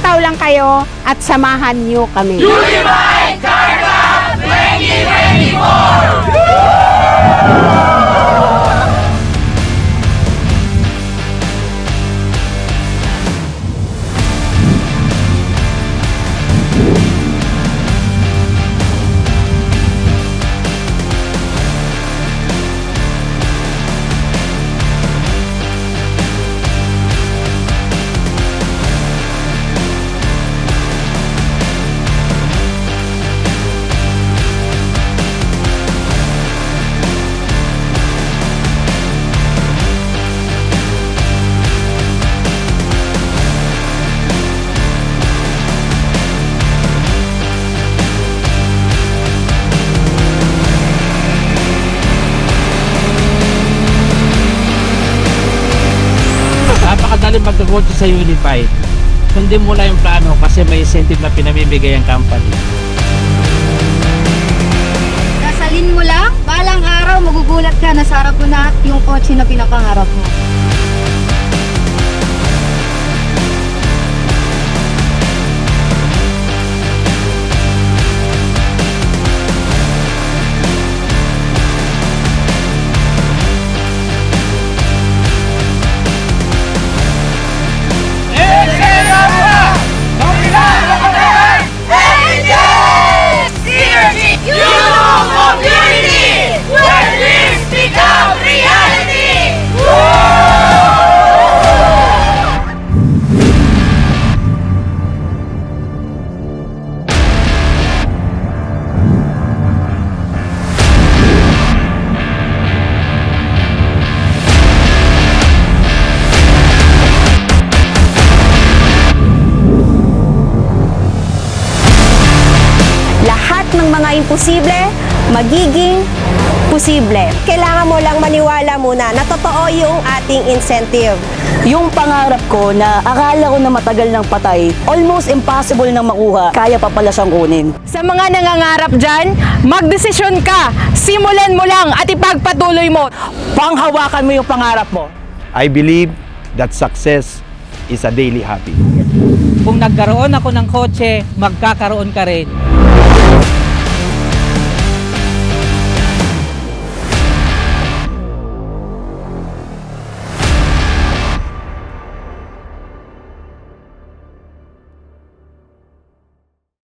Pumataw lang kayo at samahan niyo kami. Unified Car Club 2024! Napakadali magkakotse sa Unified. Sundin mo lang yung plano kasi may incentive na pinamimigay ang company. Sasalin mo lang, balang araw magugulat ka na sa harap mo na yung kotse na pinapangarap mo. Lahat ng mga imposible, magiging posible. Kailangan mo lang maniwala muna na totoo yung ating incentive. Yung pangarap ko na akala ko na matagal ng patay, almost impossible nang makuha, kaya pa pala siyang kunin. Sa mga nangangarap dyan, magdesisyon ka, simulan mo lang at ipagpatuloy mo. Panghawakan mo yung pangarap mo. I believe that success is a daily habit. Kung nagkaroon ako ng kotse, magkakaroon ka rin.